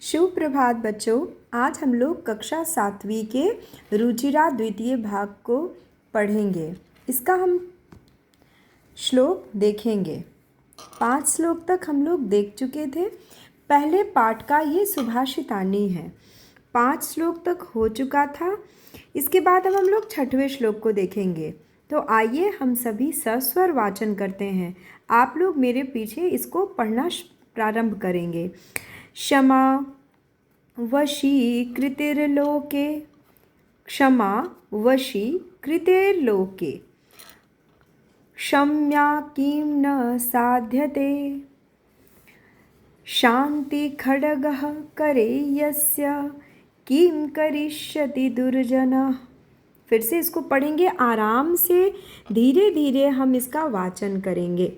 शुभ प्रभात बच्चों। आज हम लोग कक्षा 7वीं के रुचिरा द्वितीय भाग को पढ़ेंगे। इसका हम श्लोक देखेंगे। 5 श्लोक तक हम लोग देख चुके थे। पहले पाठ का ये सुभाषितानी है। 5 श्लोक तक हो चुका था। इसके बाद अब हम लोग 6वें श्लोक को देखेंगे। तो आइए हम सभी सस्वर वाचन करते हैं। आप लोग मेरे पीछे इसको पढ़ना प्रारंभ करेंगे। क्षमा वशीकृतिर्लोके, क्षमा वशीकृतिर्लोके, क्षम्या किं न साध्यते, शांति खड्गः करे यस्य, किं करिष्यति दुर्जनः। फिर से इसको पढ़ेंगे आराम से, धीरे धीरे हम इसका वाचन करेंगे।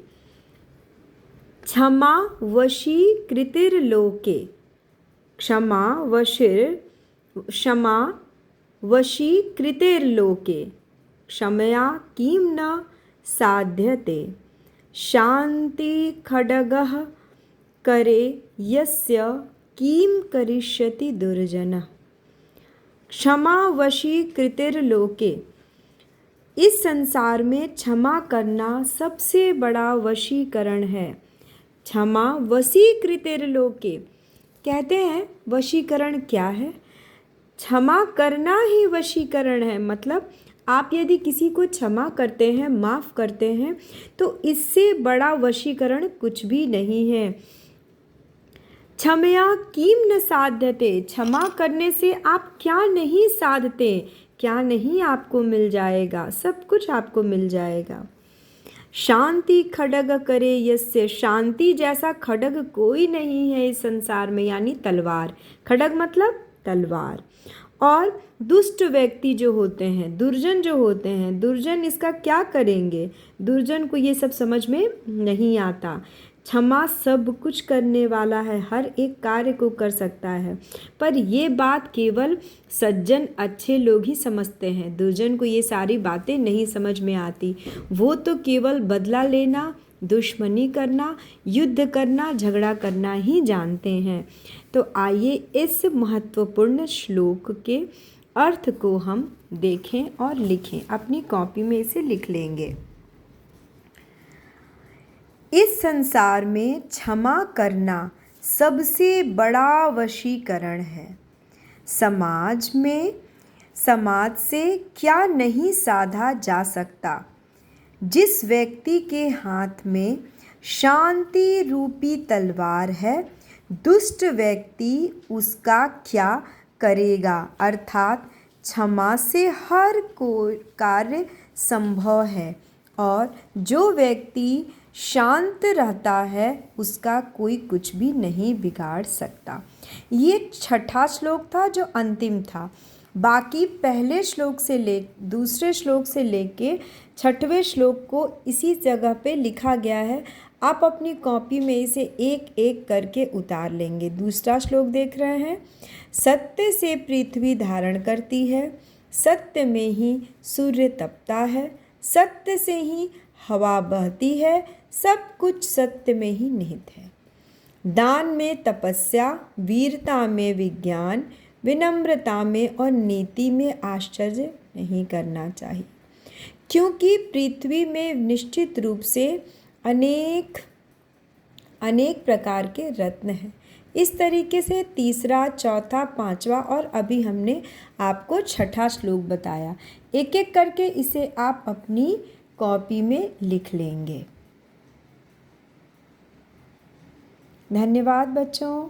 क्षमा वशीकृतिर्लोके, क्षमा वशीकृतिर्लोके, क्षमया किं न साध्यते, शांति खड्गः करे यस्य, किं करिष्यति दुर्जनः। क्षमा वशीकृतिर्लोके, इस संसार में क्षमा करना सबसे बड़ा वशीकरण है। क्षमा वशीकृतिर्लोके, कहते हैं वशीकरण क्या है? क्षमा करना ही वशीकरण है। मतलब आप यदि किसी को क्षमा करते हैं, माफ़ करते हैं, तो इससे बड़ा वशीकरण कुछ भी नहीं है। क्षमया किं न साध्यते, क्षमा करने से आप क्या नहीं साधते, क्या नहीं आपको मिल जाएगा, सब कुछ आपको मिल जाएगा। शांति खड्ग करे यस्य, शांति जैसा खड्ग कोई नहीं है इस संसार में, यानी तलवार। खड्ग मतलब तलवार। और दुष्ट व्यक्ति जो होते हैं, दुर्जन जो होते हैं, दुर्जन इसका क्या करेंगे? दुर्जन को ये सब समझ में नहीं आता। क्षमा सब कुछ करने वाला है, हर एक कार्य को कर सकता है, पर ये बात केवल सज्जन अच्छे लोग ही समझते हैं। दुर्जन को ये सारी बातें नहीं समझ में आती। वो तो केवल बदला लेना, दुश्मनी करना, युद्ध करना, झगड़ा करना ही जानते हैं। तो आइए इस महत्वपूर्ण श्लोक के अर्थ को हम देखें और लिखें। अपनी कॉपी में इसे लिख लेंगे। इस संसार में क्षमा करना सबसे बड़ा वशीकरण है। समाज से क्या नहीं साधा जा सकता। जिस व्यक्ति के हाथ में शांति रूपी तलवार है, दुष्ट व्यक्ति उसका क्या करेगा? अर्थात क्षमा से हर कोई कार्य संभव है, और जो व्यक्ति शांत रहता है उसका कोई कुछ भी नहीं बिगाड़ सकता। ये 6ठा श्लोक था जो अंतिम था। बाकी पहले श्लोक से दूसरे श्लोक से लेके 6वें श्लोक को इसी जगह पे लिखा गया है। आप अपनी कॉपी में इसे एक एक करके उतार लेंगे। दूसरा श्लोक देख रहे हैं। सत्य से पृथ्वी धारण करती है, सत्य में ही सूर्य तपता है, सत्य से ही हवा बहती है, सब कुछ सत्य में ही निहित है। दान में तपस्या, वीरता में विज्ञान, विनम्रता में और नीति में आश्चर्य नहीं करना चाहिए, क्योंकि पृथ्वी में निश्चित रूप से अनेक प्रकार के रत्न हैं। इस तरीके से तीसरा, चौथा, 5वां और अभी हमने आपको 6ठा श्लोक बताया। एक एक करके इसे आप अपनी कॉपी में लिख लेंगे। धन्यवाद बच्चों।